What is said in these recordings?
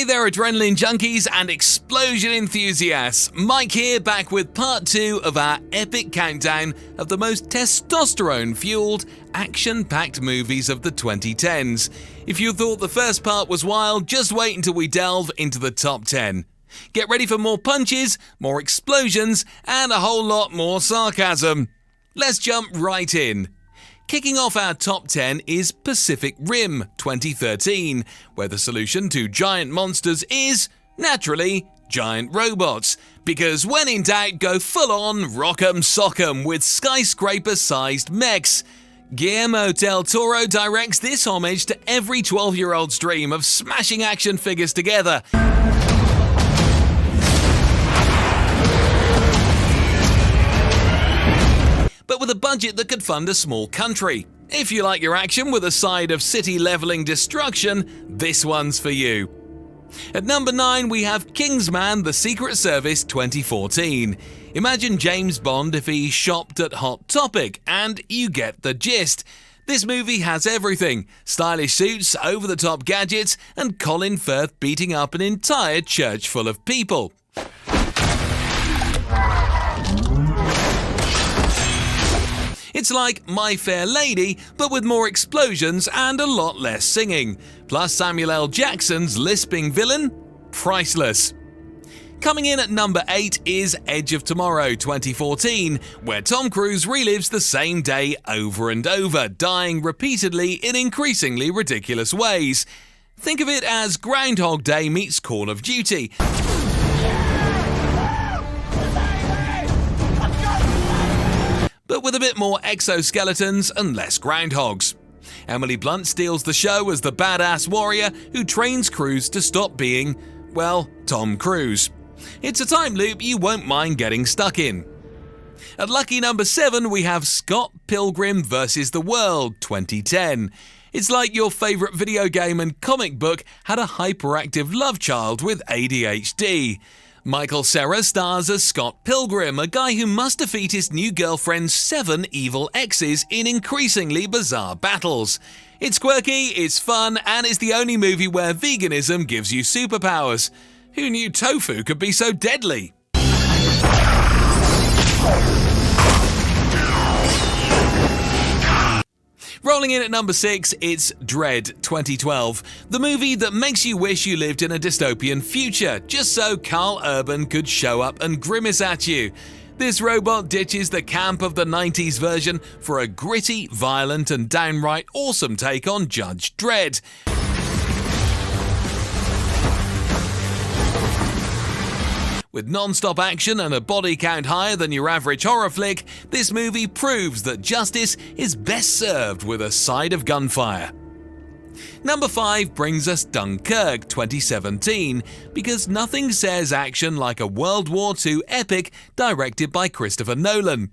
Hey there, adrenaline junkies and explosion enthusiasts. Mike here, back with part 2 of our epic countdown of the most testosterone-fueled, action-packed movies of the 2010s. If you thought the first part was wild, just wait until we delve into the top 10. Get ready for more punches, more explosions, and a whole lot more sarcasm. Let's jump right in. Kicking off our top 10 is Pacific Rim 2013, where the solution to giant monsters is, naturally, giant robots. Because when in doubt, go full-on rock'em sock'em with skyscraper-sized mechs. Guillermo del Toro directs this homage to every 12-year-old's dream of smashing action figures together. But with a budget that could fund a small country. If you like your action with a side of city-leveling destruction, this one's for you. At number 9, we have Kingsman: The Secret Service 2014. Imagine James Bond if he shopped at Hot Topic, and you get the gist. This movie has everything: stylish suits, over-the-top gadgets, and Colin Firth beating up an entire church full of people. It's like My Fair Lady, but with more explosions and a lot less singing. Plus Samuel L. Jackson's lisping villain? Priceless. Coming in at number 8 is Edge of Tomorrow 2014, where Tom Cruise relives the same day over and over, dying repeatedly in increasingly ridiculous ways. Think of it as Groundhog Day meets Call of Duty. But with a bit more exoskeletons and less groundhogs. Emily Blunt steals the show as the badass warrior who trains Cruise to stop being, well, Tom Cruise. It's a time loop you won't mind getting stuck in. At lucky number 7, we have Scott Pilgrim vs. the World 2010. It's like your favourite video game and comic book had a hyperactive love child with ADHD. Michael Cera stars as Scott Pilgrim, a guy who must defeat his new girlfriend's 7 evil exes in increasingly bizarre battles. It's quirky, it's fun, and it's the only movie where veganism gives you superpowers. Who knew tofu could be so deadly? Rolling in at number 6, it's Dredd 2012, the movie that makes you wish you lived in a dystopian future, just so Carl Urban could show up and grimace at you. This robot ditches the camp of the 90s version for a gritty, violent, and downright awesome take on Judge Dredd. With non-stop action and a body count higher than your average horror flick, this movie proves that justice is best served with a side of gunfire. Number 5 brings us Dunkirk 2017, because nothing says action like a World War II epic directed by Christopher Nolan.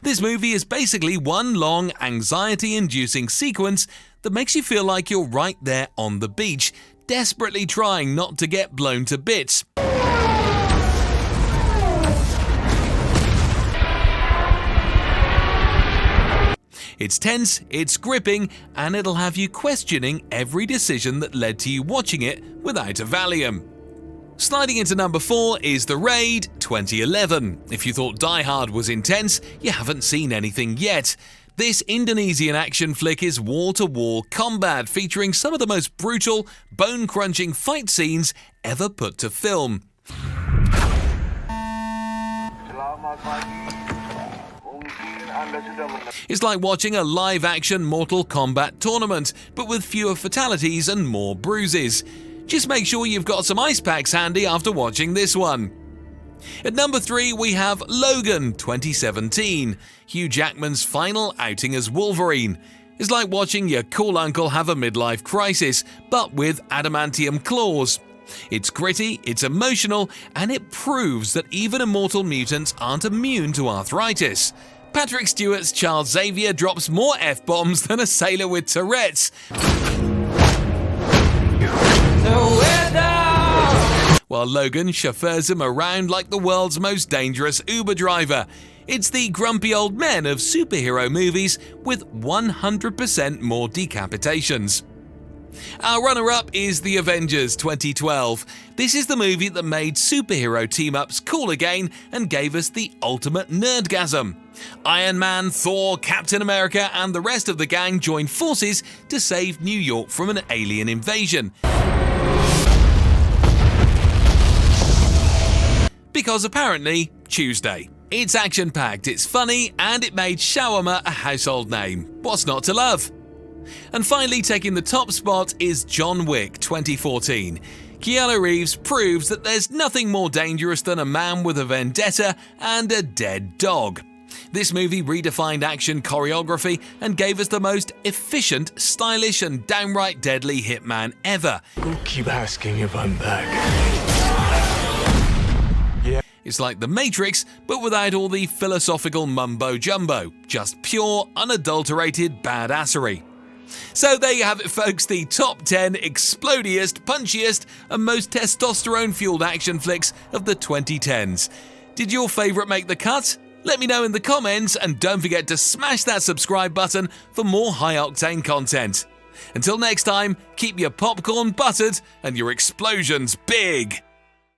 This movie is basically one long, anxiety-inducing sequence that makes you feel like you're right there on the beach, desperately trying not to get blown to bits. It's tense, it's gripping, and it'll have you questioning every decision that led to you watching it without a Valium. Sliding into number 4 is The Raid 2011. If you thought Die Hard was intense, you haven't seen anything yet. This Indonesian action flick is wall-to-wall combat, featuring some of the most brutal, bone-crunching fight scenes ever put to film. It's like watching a live-action Mortal Kombat tournament, but with fewer fatalities and more bruises. Just make sure you've got some ice packs handy after watching this one. At number 3, we have Logan 2017, Hugh Jackman's final outing as Wolverine. It's like watching your cool uncle have a midlife crisis, but with adamantium claws. It's gritty, it's emotional, and it proves that even immortal mutants aren't immune to arthritis. Patrick Stewart's Charles Xavier drops more F-bombs than a sailor with Tourette's. While Logan chauffeurs him around like the world's most dangerous Uber driver. It's the grumpy old men of superhero movies with 100% more decapitations. Our runner-up is The Avengers 2012. This is the movie that made superhero team-ups cool again and gave us the ultimate nerdgasm. Iron Man, Thor, Captain America and the rest of the gang join forces to save New York from an alien invasion. Because apparently, Tuesday. It's action-packed, it's funny, and it made shawarma a household name. What's not to love? And finally, taking the top spot is John Wick 2014. Keanu Reeves proves that there's nothing more dangerous than a man with a vendetta and a dead dog. This movie redefined action choreography and gave us the most efficient, stylish and downright deadly hitman ever. Go keep asking if I'm back. It's like The Matrix, but without all the philosophical mumbo-jumbo. Just pure, unadulterated badassery. So there you have it, folks, the top 10 explodiest, punchiest and most testosterone-fueled action flicks of the 2010s. Did your favourite make the cut? Let me know in the comments, and don't forget to smash that subscribe button for more high-octane content. Until next time, keep your popcorn buttered and your explosions big!